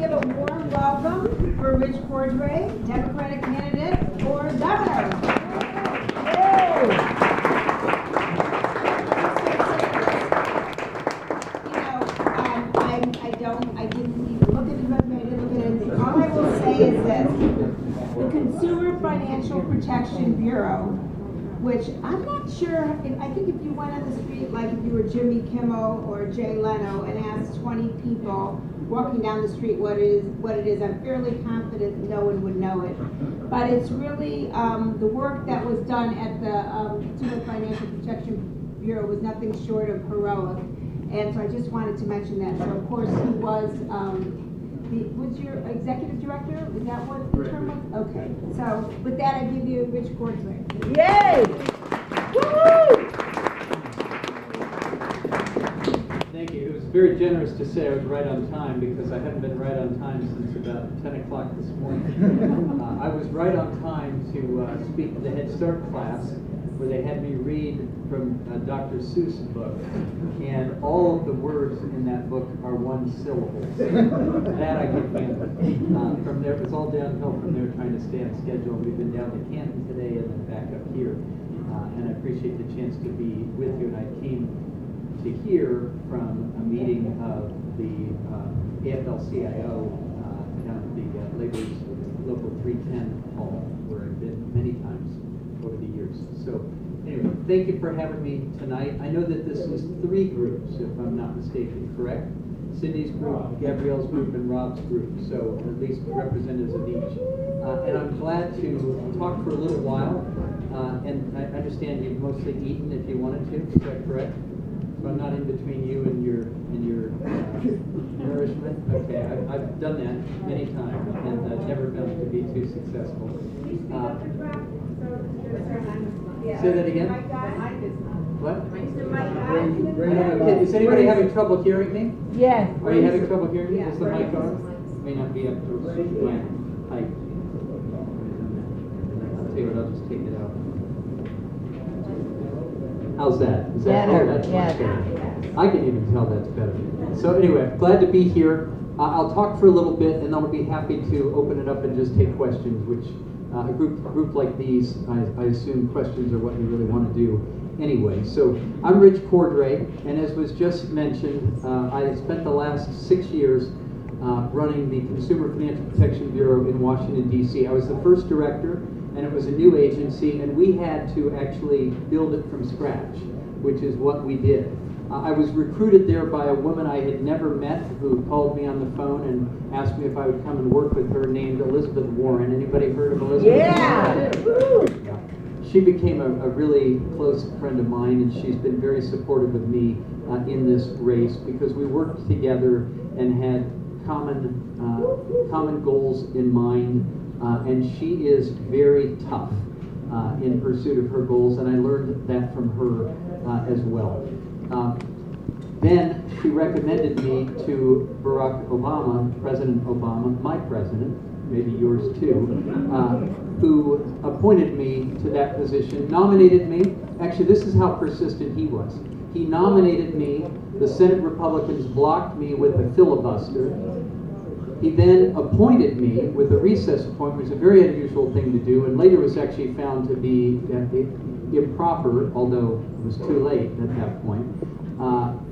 give a warm welcome for Rich Cordray, Democratic candidate for governor. I didn't even look at his resume, I didn't look at anything. All I will say is this: the Consumer Financial Protection Bureau, which I'm not sure, I think if you went on the street, like if you were Jimmy Kimmel or Jay Leno and asked 20 people walking down the street what it is, I'm fairly confident no one would know it. But it's really, the work that was done at the Consumer Financial Protection Bureau was nothing short of heroic. And so I just wanted to mention that. So of course he was, was your executive director? Is that what the term was? Okay. So with that, I give you Rich Cordray. Yay! Woo! Thank you. It was very generous to say I was right on time because I haven't been right on time since about 10 o'clock this morning. I was right on time to speak to the Head Start class where they had me read from Dr. Seuss' book, and all of the words in that book are one syllable. That I can handle. From there, it's all downhill from there, trying to stay on schedule. We've been down to Canton today and then back up here, and I appreciate the chance to be with you. And I came to hear from a meeting of the AFL-CIO down at the Labor's Local 310 hall, where I've been many times over the years. So anyway, thank you for having me tonight. I know that this is 3 groups, if I'm not mistaken, correct? Cindy's group, Gabrielle's group, and Rob's group, so at least representatives of each. And I'm glad to talk for a little while, and I understand you've mostly eaten if you wanted to, is that correct? So I'm not in between you and your nourishment? Okay, I've done that many times, and never found it to be too successful. Say that again? What? Is anybody having trouble hearing me? Yes. Are you having trouble hearing me? Is the mic on? May not be up to my height. I'll tell you what, I'll just take it out. How's that? Is that better? Oh, that's much better. I can even tell that's better. So anyway, glad to be here. I'll talk for a little bit, and then I'll be happy to open it up and just take questions, which a group like these, I assume questions are what you really want to do anyway. So I'm Rich Cordray, and as was just mentioned, I spent the last 6 years running the Consumer Financial Protection Bureau in Washington, D.C. I was the first director, and it was a new agency, and we had to actually build it from scratch, which is what we did. I was recruited there by a woman I had never met who called me on the phone and asked me if I would come and work with her, named Elizabeth Warren. Anybody heard of Elizabeth? Yeah! Yeah. She became a really close friend of mine, and she's been very supportive of me in this race because we worked together and had common goals in mind, and she is very tough in pursuit of her goals, and I learned that from her as well. Then she recommended me to Barack Obama, President Obama, my president, maybe yours too, who appointed me to that position, nominated me. Actually, this is how persistent he was. He nominated me. The Senate Republicans blocked me with a filibuster. He then appointed me with a recess appointment, which is a very unusual thing to do, and later was actually found to be improper, although it was too late at that point.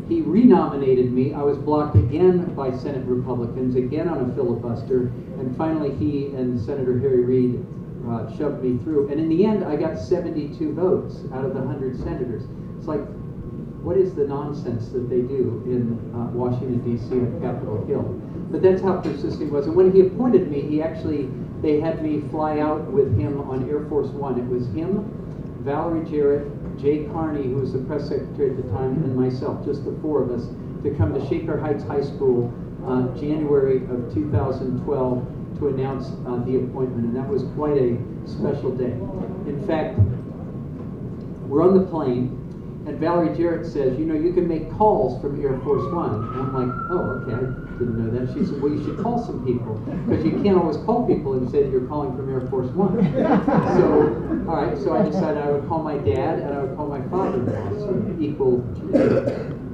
He renominated me. I was blocked again by Senate Republicans, again on a filibuster, and finally he and Senator Harry Reid shoved me through. And in the end, I got 72 votes out of the 100 senators. It's like, what is the nonsense that they do in Washington, D.C. and Capitol Hill? But that's how persistent he was. And when he appointed me, they had me fly out with him on Air Force One. It was him, Valerie Jarrett, Jay Carney, who was the press secretary at the time, and myself, just the 4 of us, to come to Shaker Heights High School January of 2012 to announce the appointment. And that was quite a special day. In fact, we're on the plane, and Valerie Jarrett says, you know, you can make calls from Air Force One. And I'm like, oh, okay, I didn't know that. She said, well, you should call some people, because you can't always call people and say that you're calling from Air Force One. So, all right, so I decided I would call my dad and I would call my father-in-law, so equal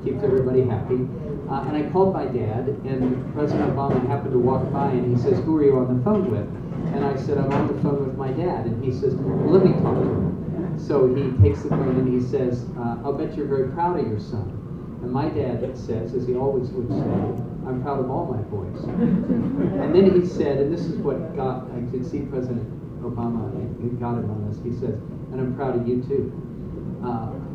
keeps everybody happy. And I called my dad, and President Obama happened to walk by, and he says, "Who are you on the phone with?" And I said, "I'm on the phone with my dad." And he says, "Well, let me talk to him." So he takes the phone and he says, "I'll bet you're very proud of your son." And my dad says, as he always would say, "I'm proud of all my boys." And then he said, and this is what got, I could see President Obama, he got him on this, he says, "And I'm proud of you too."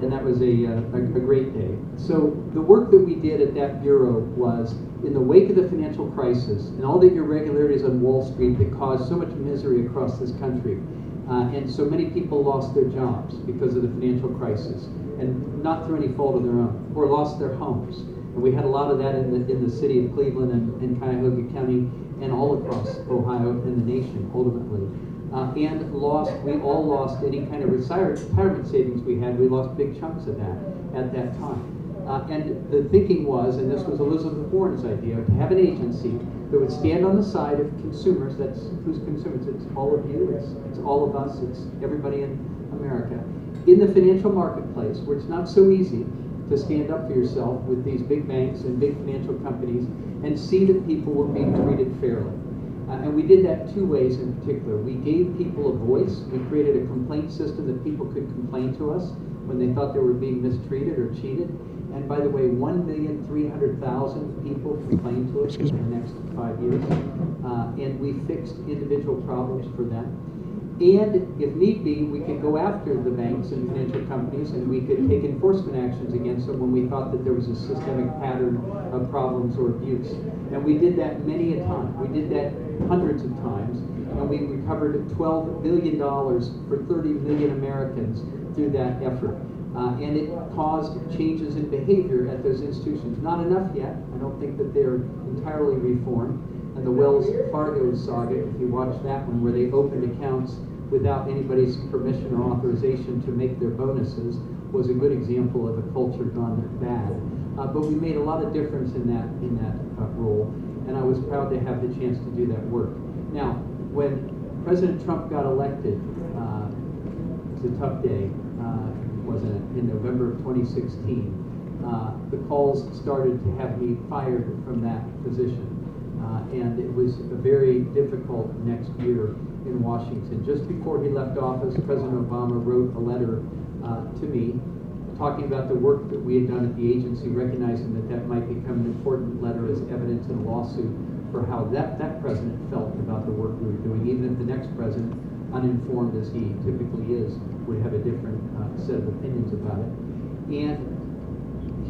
And that was a great day. So the work that we did at that bureau was, in the wake of the financial crisis and all the irregularities on Wall Street that caused so much misery across this country, and so many people lost their jobs because of the financial crisis, and not through any fault of their own, or lost their homes. And we had a lot of that in the city of Cleveland and Cuyahoga County and all across Ohio and the nation, ultimately. And we all lost any kind of retirement savings we had. We lost big chunks of that at that time. And the thinking was, and this was Elizabeth Warren's idea, to have an agency that would stand on the side of consumers. That's who's consumers? It's all of you, it's all of us, it's everybody in America. In the financial marketplace, where it's not so easy to stand up for yourself with these big banks and big financial companies and see that people were being treated fairly. And we did that two ways in particular. We gave people a voice. We created a complaint system that people could complain to us when they thought they were being mistreated or cheated. And by the way, 1,300,000 people complained to us in the next 5 years. And we fixed individual problems for them. And if need be, we could go after the banks and financial companies, and we could take enforcement actions against them when we thought that there was a systemic pattern of problems or abuse. And we did that many a time. We did that hundreds of times, and we recovered $12 billion for 30 million Americans through that effort. And it caused changes in behavior at those institutions. Not enough yet. I don't think that they're entirely reformed. And the Wells Fargo saga, if you watch that one, where they opened accounts without anybody's permission or authorization to make their bonuses, was a good example of a culture gone bad. But we made a lot of difference in that role, and I was proud to have the chance to do that work. Now, when President Trump got elected, it was a tough day, wasn't it, in November of 2016. The calls started to have me fired from that position. And it was a very difficult next year in Washington. Just before he left office, President Obama wrote a letter to me talking about the work that we had done at the agency, recognizing that that might become an important letter as evidence in a lawsuit for how that president felt about the work we were doing, even if the next president, uninformed as he typically is, would have a different set of opinions about it. And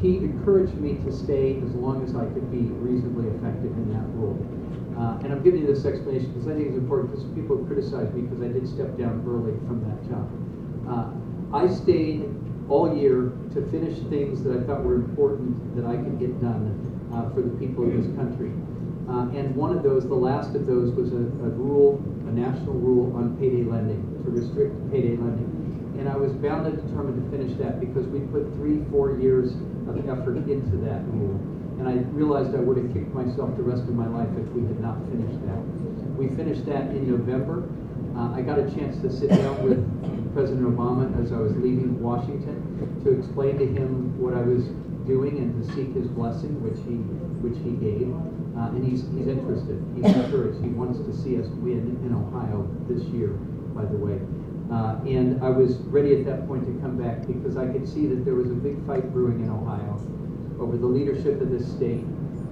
he encouraged me to stay as long as I could be reasonably effective in that role. And I'm giving you this explanation because I think it's important, because people criticized me because I did step down early from that job. I stayed all year to finish things that I thought were important that I could get done for the people of this country. And one of those, the last of those, was a rule, a national rule on payday lending, to restrict payday lending. And I was bound and determined to finish that because we put 3-4 years of effort into that rule. And I realized I would have kicked myself the rest of my life if we had not finished that. We finished that in November. I got a chance to sit down with President Obama as I was leaving Washington to explain to him what I was doing and to seek his blessing, which he gave. And he's interested. He's encouraged. He wants to see us win in Ohio this year, by the way. And I was ready at that point to come back because I could see that there was a big fight brewing in Ohio over the leadership of this state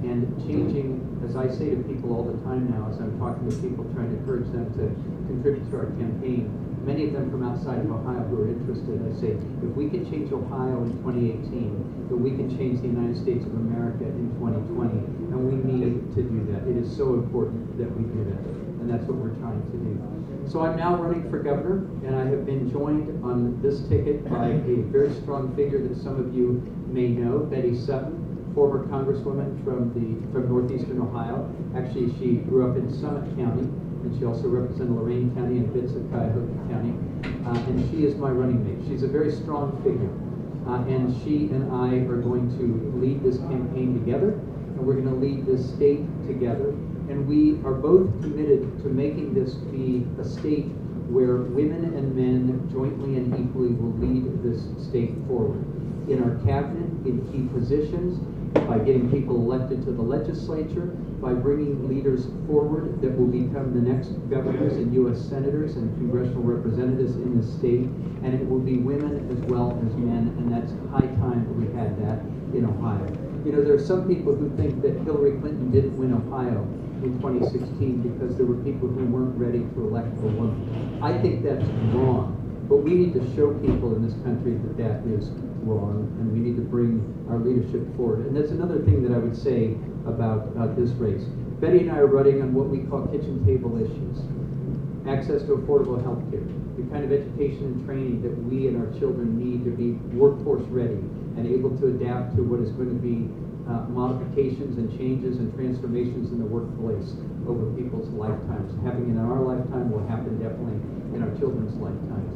and changing, as I say to people all the time now, as I'm talking to people trying to encourage them to contribute to our campaign, many of them from outside of Ohio who are interested, I say, if we can change Ohio in 2018, then we can change the United States of America in 2020, and we need to do that. It is so important that we do that, and that's what we're trying to do. So I'm now running for governor, and I have been joined on this ticket by a very strong figure that some of you may know, Betty Sutton, former congresswoman from northeastern Ohio. Actually, she grew up in Summit County, and she also represented Lorain County and bits of Cuyahoga County. And she is my running mate. She's a very strong figure. And she and I are going to lead this campaign together, and we're going to lead this state together. And we are both committed to making this be a state where women and men jointly and equally will lead this state forward. in our cabinet, in key positions, by getting people elected to the legislature, by bringing leaders forward that will become the next governors and U.S. senators and congressional representatives in the state, and it will be women as well as men, and that's high time that we had that in Ohio. You know, there are some people who think that Hillary Clinton didn't win Ohio in 2016 because there were people who weren't ready to elect a woman. I think that's wrong, but we need to show people in this country that that is wrong, and we need to bring our leadership forward. And that's another thing that I would say about this race. Betty and I are running on what we call kitchen table issues. Access to affordable health care, the kind of education and training that we and our children need to be workforce ready and able to adapt to what is going to be modifications and changes and transformations in the workplace over people's lifetimes. Having it in our lifetime will happen definitely in our children's lifetimes.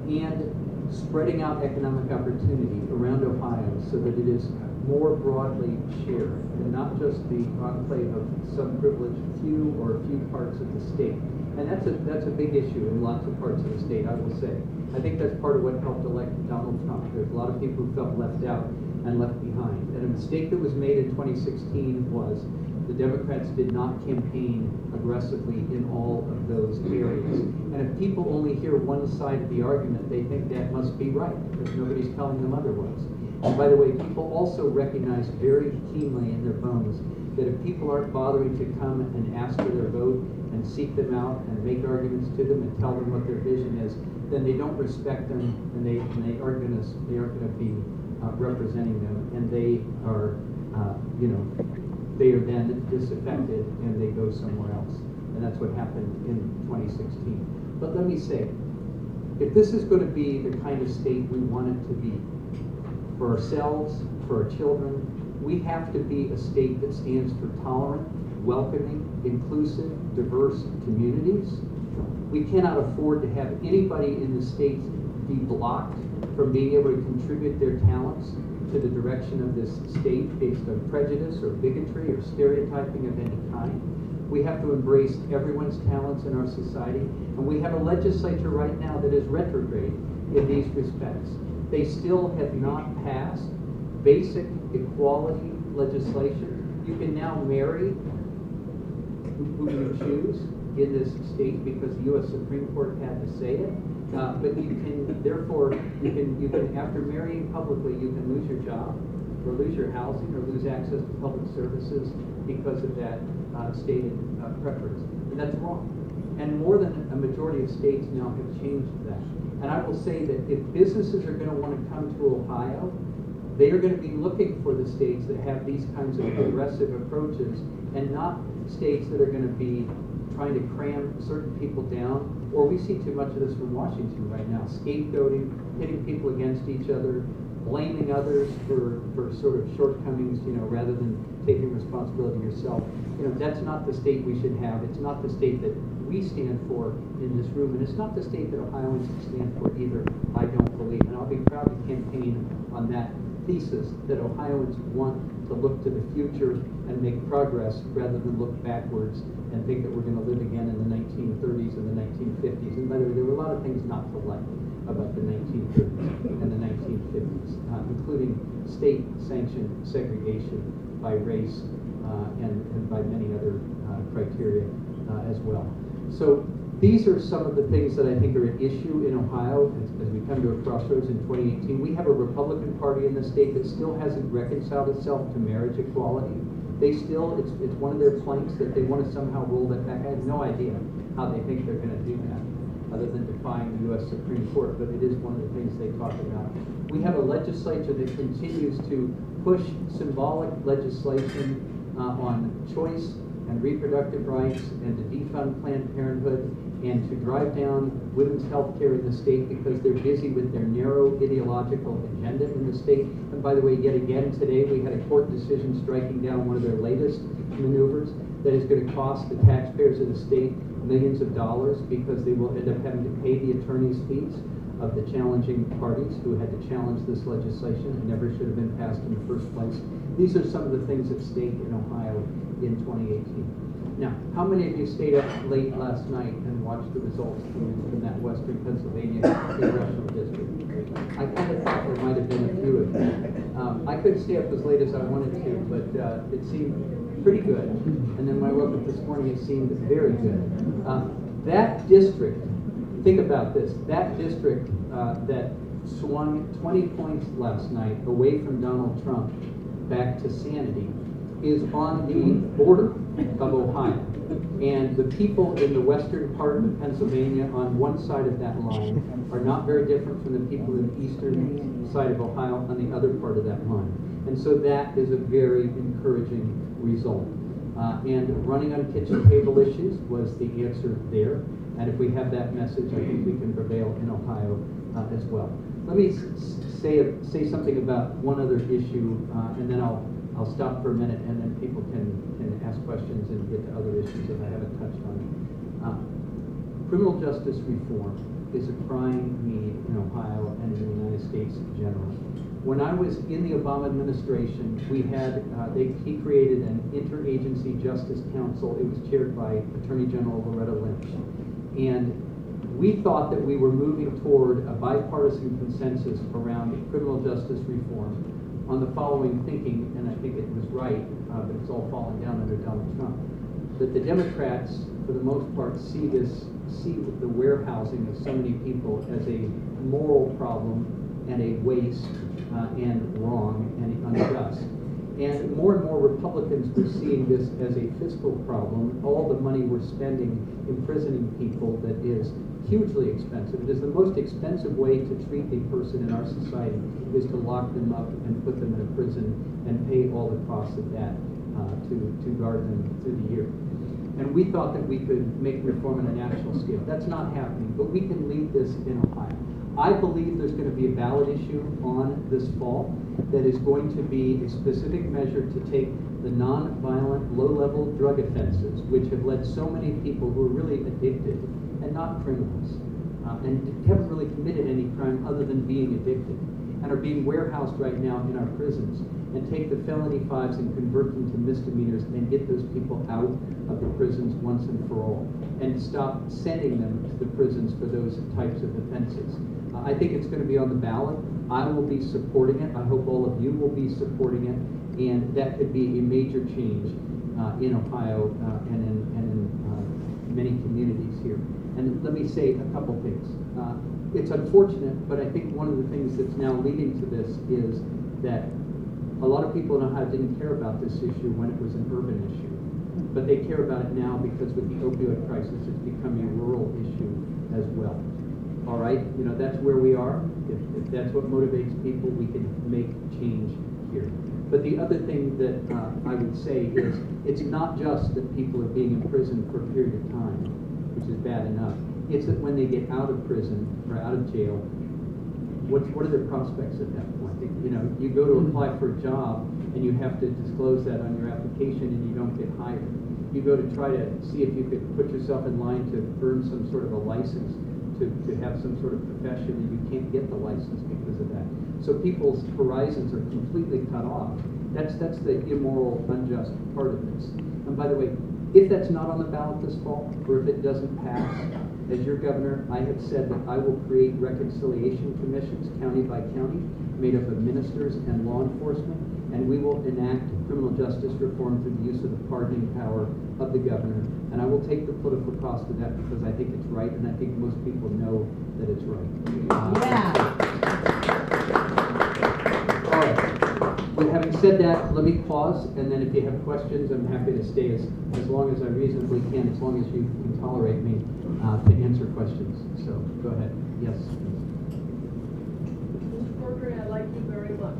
And spreading out economic opportunity around Ohio so that it is more broadly shared and not just the enclave of some privileged few or a few parts of the state. And that's a big issue in lots of parts of the state, I will say. I think that's part of what helped elect Donald Trump. There's a lot of people who felt left out and left behind. And a mistake that was made in 2016 was the Democrats did not campaign aggressively in all of those areas. And if people only hear one side of the argument, they think that must be right, because nobody's telling them otherwise. And by the way, people also recognize very keenly in their bones that if people aren't bothering to come and ask for their vote and seek them out and make arguments to them and tell them what their vision is, then they don't respect them, and they aren't going to be representing them, and they are they are then disaffected and they go somewhere else. And that's what happened in 2016. But let me say, if this is going to be the kind of state we want it to be, for ourselves, for our children, we have to be a state that stands for tolerant, welcoming, inclusive, diverse communities. We cannot afford to have anybody in the state be blocked from being able to contribute their talents to the direction of this state based on prejudice or bigotry or stereotyping of any kind. We have to embrace everyone's talents in our society, and we have a legislature right now that is retrograde in these respects. They still have not passed basic equality legislation. You can now marry who you choose in this state because the U.S. Supreme Court had to say it. But you can, therefore, you can, after marrying publicly, you can lose your job, or lose your housing, or lose access to public services because of that stated preference. And that's wrong. And more than a majority of states now have changed that. And I will say that if businesses are going to want to come to Ohio, they are going to be looking for the states that have these kinds of progressive approaches, and not states that are going to be trying to cram certain people down. Or we see too much of this from Washington right now, scapegoating, pitting people against each other, blaming others for sort of shortcomings, rather than taking responsibility yourself. That's not the state we should have. It's not the state that we stand for in this room, and it's not the state that Ohioans stand for either, I don't believe. And I'll be proud to campaign on that thesis, that Ohioans want to look to the future and make progress rather than look backwards and think that we're going to live again in the 1930s and the 1950s. And by the way, there were a lot of things not to like about the 1930s and the 1950s, including state-sanctioned segregation by race and by many other criteria as well. So these are some of the things that I think are at issue in Ohio as we come to a crossroads in 2018. We have a Republican Party in the state that still hasn't reconciled itself to marriage equality. It's one of their planks that they want to somehow roll that back. I have no idea how they think they're going to do that, other than defying the U.S. Supreme Court, but it is one of the things they talk about. We have a legislature that continues to push symbolic legislation on choice and reproductive rights, and to defund Planned Parenthood, and to drive down women's health care in the state because they're busy with their narrow ideological agenda in the state. And by the way, yet again today we had a court decision striking down one of their latest maneuvers that is going to cost the taxpayers of the state millions of dollars, because they will end up having to pay the attorney's fees of the challenging parties who had to challenge this legislation and never should have been passed in the first place. These are some of the things at stake in Ohio in 2018. Now, how many of you stayed up late last night and watched the results from that Western Pennsylvania congressional district? I kind of thought there might have been a few of you. I couldn't stay up as late as I wanted to, but it seemed pretty good. And then when I woke up this morning, it seemed very good. That district, think about this, that district that swung 20 points last night away from Donald Trump back to sanity is on the border of Ohio. And the people in the western part of Pennsylvania on one side of that line are not very different from the people in the eastern side of Ohio on the other part of that line. And so that is a very encouraging result. And running on kitchen table issues was the answer there. And if we have that message, I think we can prevail in Ohio as well. Let me say something about one other issue, and then I'll stop for a minute, and then people can ask questions and get to other issues that I haven't touched on. Criminal justice reform is a crying need in Ohio and in the United States in general. When I was in the Obama administration, we had, he created an interagency justice council. It was chaired by Attorney General Loretta Lynch. And we thought that we were moving toward a bipartisan consensus around criminal justice reform on the following thinking, and I think it was right, but it's all fallen down under Donald Trump, that the Democrats, for the most part, see the warehousing of so many people as a moral problem and a waste and wrong and unjust. And more Republicans were seeing this as a fiscal problem. All the money we're spending imprisoning people that is hugely expensive. It is the most expensive way to treat a person in our society is to lock them up and put them in a prison and pay all the costs of that to guard them through the year. And we thought that we could make reform on a national scale. That's not happening, but we can lead this in Ohio. I believe there's going to be a ballot issue on this fall that is going to be a specific measure to take the non-violent, low-level drug offenses, which have led so many people who are really addicted and not criminals, and haven't really committed any crime other than being addicted, and are being warehoused right now in our prisons, and take the felony fives and convert them to misdemeanors and get those people out of the prisons once and for all, and stop sending them to the prisons for those types of offenses. I think it's going to be on the ballot. I will be supporting it. I hope all of you will be supporting it, and that could be a major change in Ohio and in many communities here. And let me say a couple things. It's unfortunate, but I think one of the things that's now leading to this is that a lot of people in Ohio didn't care about this issue when it was an urban issue, but they care about it now because with the opioid crisis, it's become a rural issue as well. All right, you know, that's where we are. If that's what motivates people, we can make change here. But the other thing that I would say is it's not just that people are being imprisoned for a period of time, which is bad enough. It's that when they get out of prison or out of jail, what are their prospects at that point? You know, you go to apply for a job and you have to disclose that on your application and you don't get hired. You go to try to see if you could put yourself in line to earn some sort of a license to have some sort of profession, and you can't get the license because of that. So people's horizons are completely cut off. That's the immoral, unjust part of this. And by the way, if that's not on the ballot this fall, or if it doesn't pass, as your governor, I have said that I will create reconciliation commissions, county by county, made up of ministers and law enforcement, and we will enact criminal justice reform through the use of the pardoning power of the governor. And I will take the political cost of that because I think it's right, and I think most people know that it's right. All right. Well, having said that, let me pause, and then if you have questions, I'm happy to stay as long as I reasonably can, as long as you can tolerate me to answer questions. So go ahead. Yes. Mr. Cordray, I like you very much.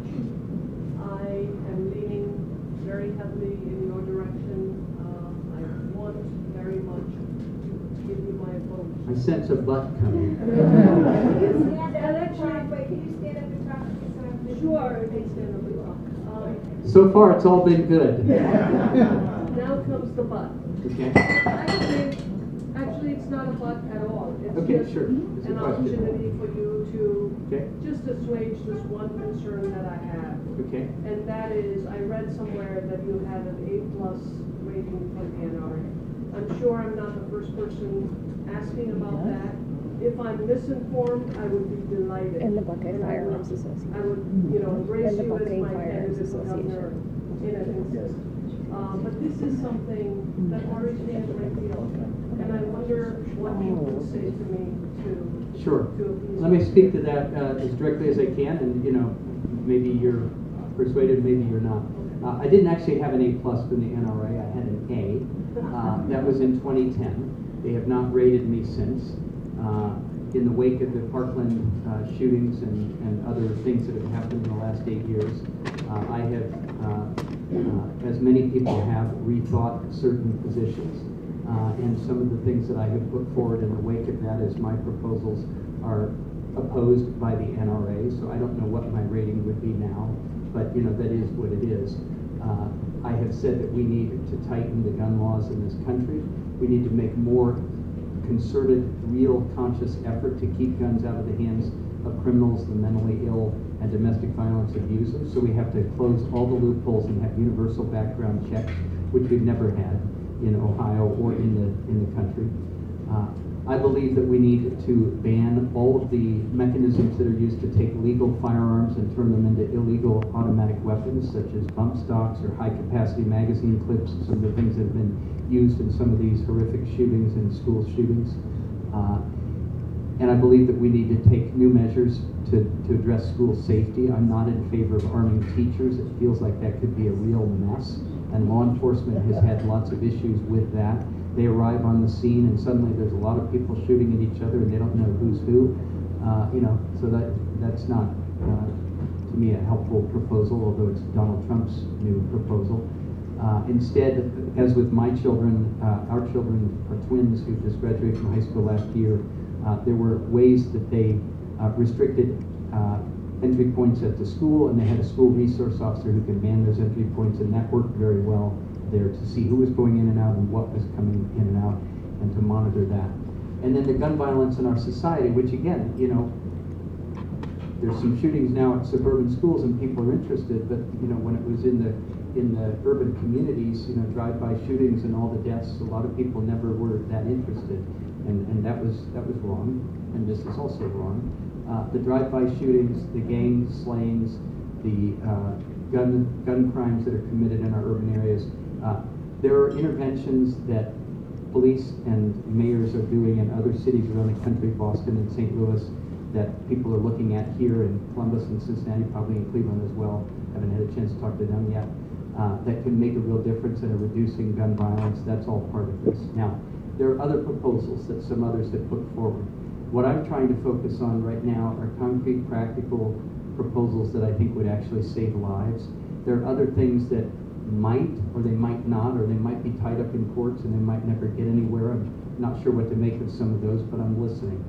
I am leaning very heavily in your direction. I want very much to give you my vote. I sense a butt coming. Can you stand up and talk? Sure, I can stand up and talk. So far, it's all been good. Now comes the but. Okay. Actually, it's not a but at all. It's Okay, just sure. It's a an question. opportunity for you to Okay. just assuage this one concern that I have. Okay. And that is, I read somewhere that you had an A+ rating from Ann Arbor. I'm sure I'm not the first person asking about that. If I'm misinformed, I would be delighted. And the Buckeye And I would- Firearms Association. I would, you know, embrace And the you as Buckeye my Firearms candidate for governor in an instant. But this is something that worries me a great deal. And I wonder what you would say to me to. Sure. to appease Let me me. speak to that as directly as I can, and maybe you're persuaded, maybe you're not. I didn't actually have an A+ from the NRA. I had an A. That was in 2010. They have not rated me since. In the wake of the Parkland shootings and other things that have happened in the last 8 years, I have, as many people have, rethought certain positions. And some of the things that I have put forward in the wake of that as my proposals are opposed by the NRA. So I don't know what my rating would be now, but that is what it is. I have said that we need to tighten the gun laws in this country. We need to make more concerted, real, conscious effort to keep guns out of the hands of criminals, the mentally ill, and domestic violence abusers. So we have to close all the loopholes and have universal background checks, which we've never had in Ohio or in the country. I believe that we need to ban all of the mechanisms that are used to take legal firearms and turn them into illegal automatic weapons, such as bump stocks or high-capacity magazine clips, some of the things that have been used in some of these horrific shootings and school shootings. And I believe that we need to take new measures to address school safety. I'm not in favor of arming teachers. It feels like that could be a real mess, and law enforcement has had lots of issues with that. They arrive on the scene and suddenly there's a lot of people shooting at each other and they don't know who's who. So that's not, to me, a helpful proposal, although it's Donald Trump's new proposal. Instead, as with my children, our children are twins who just graduated from high school last year, there were ways that they restricted entry points at the school, and they had a school resource officer who could man those entry points, and that worked very well there to see who was going in and out and what was coming in and out, and to monitor that. And then the gun violence in our society, which again, there's some shootings now at suburban schools and people are interested, but when it was in the urban communities, drive-by shootings and all the deaths, a lot of people never were that interested, and that was wrong, and this is also wrong. The drive-by shootings, the gang slayings, the gun crimes that are committed in our urban areas. There are interventions that police and mayors are doing in other cities around the country, Boston and St. Louis, that people are looking at here in Columbus and Cincinnati, probably in Cleveland as well. Haven't had a chance to talk to them yet. That can make a real difference in reducing gun violence. That's all part of this. Now, there are other proposals that some others have put forward. What I'm trying to focus on right now are concrete, practical proposals that I think would actually save lives. There are other things that might, or they might not, or they might be tied up in courts and they might never get anywhere. I'm not sure what to make of some of those, but I'm listening.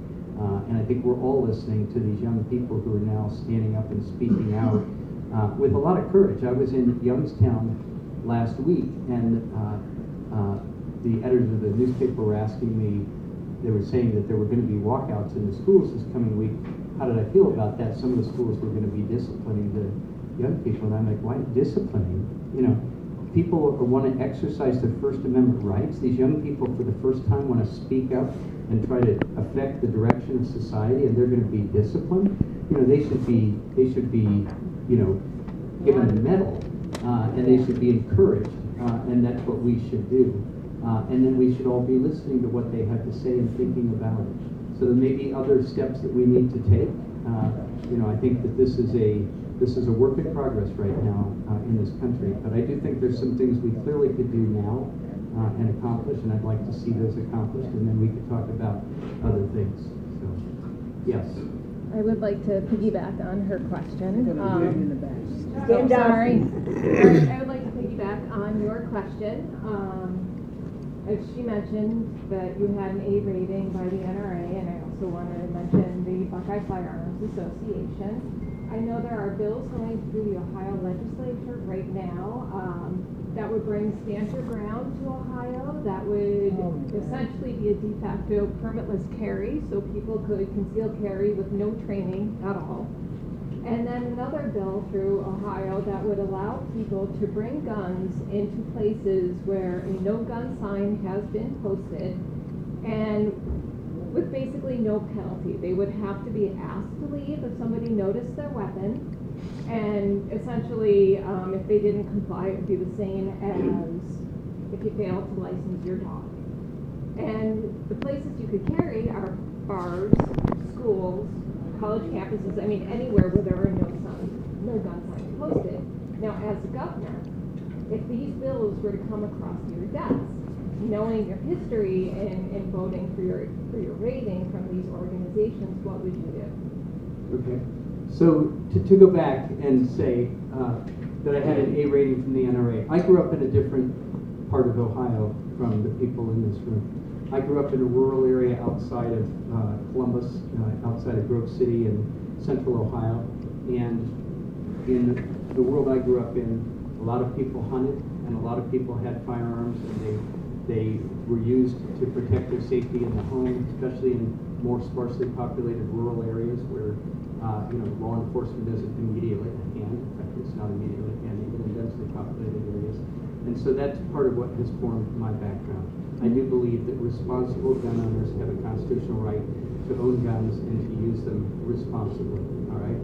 And I think we're all listening to these young people who are now standing up and speaking out with a lot of courage. I was in Youngstown last week, and the editors of the newspaper were asking me, they were saying that there were going to be walkouts in the schools this coming week. How did I feel about that? Some of the schools were going to be disciplining the young people, and I'm like, why disciplining? People want to exercise their First Amendment rights. These young people, for the first time, want to speak up and try to affect the direction of society, and they're going to be disciplined. They should be, given a medal, and they should be encouraged, and that's what we should do. And then we should all be listening to what they have to say and thinking about it. So there may be other steps that we need to take. I think that this is a work in progress right now in this country, but I do think there's some things we clearly could do now and accomplish, and I'd like to see those accomplished, and then we could talk about other things. So, yes. I would like to piggyback on her question. Stand up. Sorry. I would like to piggyback on your question. As she mentioned that you had an A rating by the NRA, and I also wanted to mention the Buckeye Firearms Association. I know there are bills going through the Ohio legislature right now that would bring stand your ground to Ohio. That would essentially be a de facto permitless carry, so people could conceal carry with no training at all. And then another bill through Ohio that would allow people to bring guns into places where a no gun sign has been posted, and with basically no penalty. They would have to be asked to leave if somebody noticed their weapon, and essentially, if they didn't comply, it would be the same as if you failed to license your dog. And the places you could carry are bars, schools, college campuses, I mean, anywhere where there are no gun signs posted. Now, as a governor, if these bills were to come across your desk, knowing your history in voting for your rating from these organizations, what would you do? Okay. So to go back and say that I had an A rating from the NRA, I grew up in a different part of Ohio from the people in this room. I grew up in a rural area outside of Columbus, outside of Grove City in central Ohio. And in the world I grew up in, a lot of people hunted and a lot of people had firearms, and they were used to protect their safety in the home, especially in more sparsely populated rural areas where law enforcement isn't immediately at hand. In fact, it's not immediately at hand even in densely populated areas. And so that's part of what has formed my background. I do believe that responsible gun owners have a constitutional right to own guns and to use them responsibly, all right?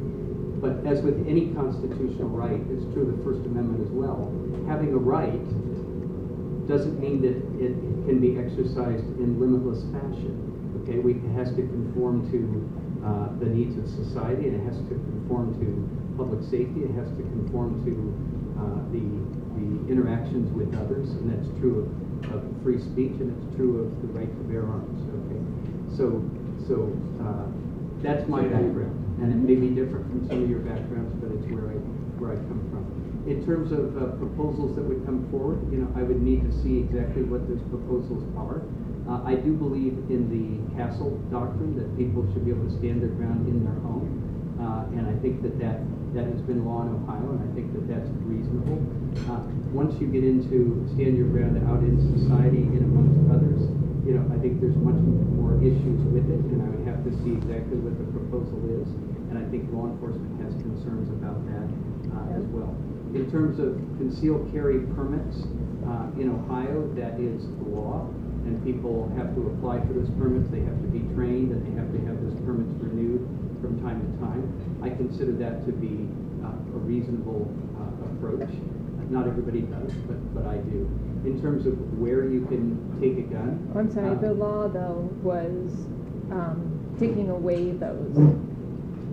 But as with any constitutional right, it's true of the First Amendment as well, having a right doesn't mean that it can be exercised in limitless fashion, okay? It has to conform to the needs of society, and it has to conform to public safety, it has to conform to the interactions with others, and that's true of free speech, and it's true of the right to bear arms. Okay, so that's my background, and it may be different from some of your backgrounds, but it's where I come from. In terms of proposals that would come forward, I would need to see exactly what those proposals are. I do believe in the castle doctrine that people should be able to stand their ground in their home, and I think that has been law in Ohio, and I think that that's reasonable. Once you get into stand your ground out in society and amongst others, I think there's much more issues with it, and I would have to see exactly what the proposal is, and I think law enforcement has concerns about that as well. In terms of concealed carry permits, in Ohio, that is the law, and people have to apply for those permits, they have to be trained, and they have to have those permits renewed from time to time. I consider that to be a reasonable approach. Not everybody does, but I do. In terms of where you can take a gun. I'm sorry, the law though was taking away those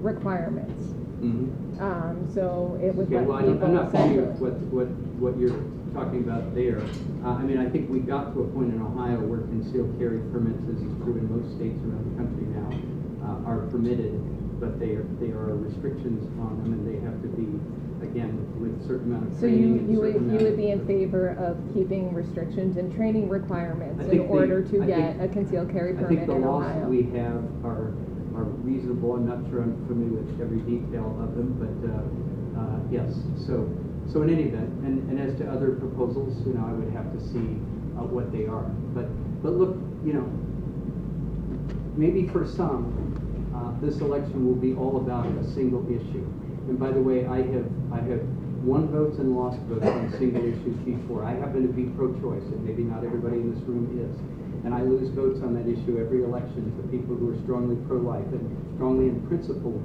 requirements. Mm-hmm. So it would Okay, let well, people I'm not familiar essentially. with what you're talking about there. I think we got to a point in Ohio where concealed carry permits, as is true in most states around the country now, are permitted, but there are restrictions on them, and they have to be, again, with a certain amount of So training. you would be in favor of keeping restrictions and training requirements in order to get a concealed carry permit in Ohio? I think the laws that we have are reasonable. I'm not sure I'm familiar with every detail of them, but yes. So in any event, and as to other proposals, I would have to see what they are. But look, maybe for some, this election will be all about a single issue. And by the way, I have won votes and lost votes on single issues before. I happen to be pro-choice, and maybe not everybody in this room is. And I lose votes on that issue every election to people who are strongly pro-life and strongly in principled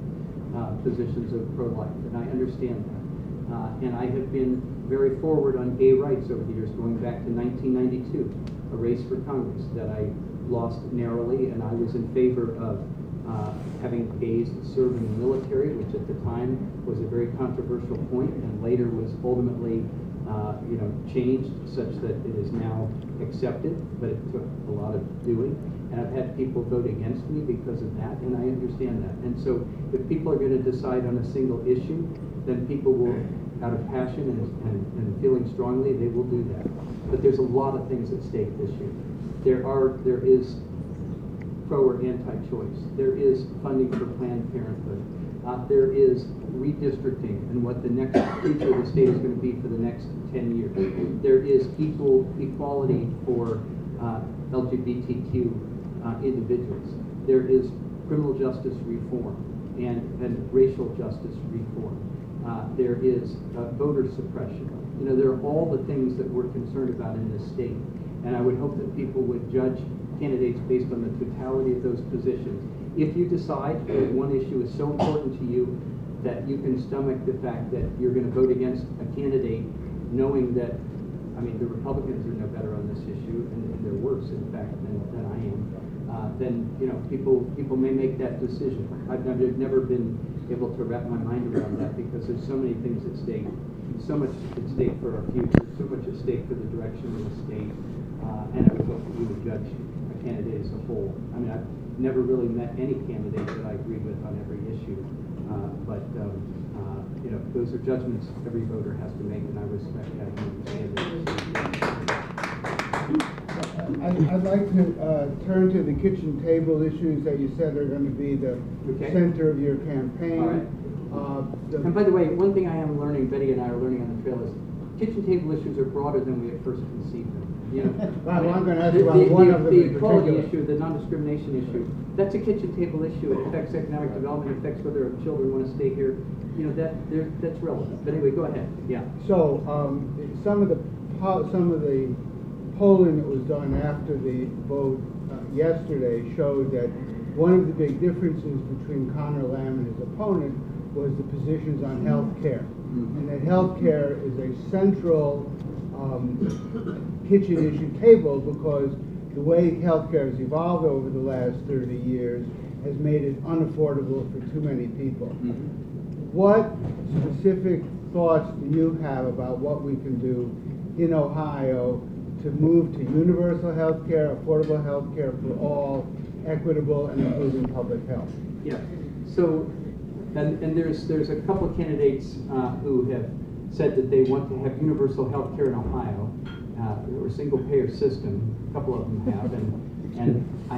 positions of pro-life, and I understand that. And I have been very forward on gay rights over the years, going back to 1992, a race for Congress that I lost narrowly, and I was in favor of having gays serve in the military, which at the time was a very controversial point, and later was ultimately changed such that it is now accepted, but it took a lot of doing. And I've had people vote against me because of that, and I understand that. And so if people are going to decide on a single issue, then people will, out of passion and feeling strongly, they will do that. But there's a lot of things at stake this year. There is pro or anti-choice. There is funding for Planned Parenthood. There is redistricting and what the next future of the state is going to be for the next 10 years. There is equality for LGBTQ individuals. There is criminal justice reform. and racial justice reform. There is voter suppression. You know, there are all the things that we're concerned about in this state. And I would hope that people would judge candidates based on the totality of those positions. If you decide that one issue is so important to you that you can stomach the fact that you're going to vote against a candidate knowing that, I mean, the Republicans are no better on this issue, and they're worse, in fact, than I am, then, you know, people may make that decision. I've never been able to wrap my mind around that because there's so many things at stake, so much at stake for our future, so much at stake for the direction of the state, and I would hope that we would judge a candidate as a whole. I mean, I've never really met any candidate that I agree with on every issue, but you know, those are judgments every voter has to make, and I respect that and understand it. I'd like to turn to the kitchen table issues that you said are going to be the center of your campaign. All right. And by the way, one thing I am learning, Betty and I are learning on the trail, is kitchen table issues are broader than we at first conceived them. You know, well, I'm going to ask you about one of them the in equality particular. issue, the non-discrimination issue, that's a kitchen table issue. It affects economic development, it affects whether children want to stay here. You know, that's relevant. But anyway, go ahead. Yeah. So some of the polling that was done after the vote yesterday showed that one of the big differences between Connor Lamb and his opponent was the positions on health care. And that health care is a central kitchen issue table because the way health care has evolved over the last 30 years has made it unaffordable for too many people. What specific thoughts do you have about what we can do in Ohio to move to universal health care, affordable health care for all, equitable and improving public health? Yeah. So, and there's a couple of candidates who have said that they want to have universal health care in Ohio, or single payer system. A couple of them have, and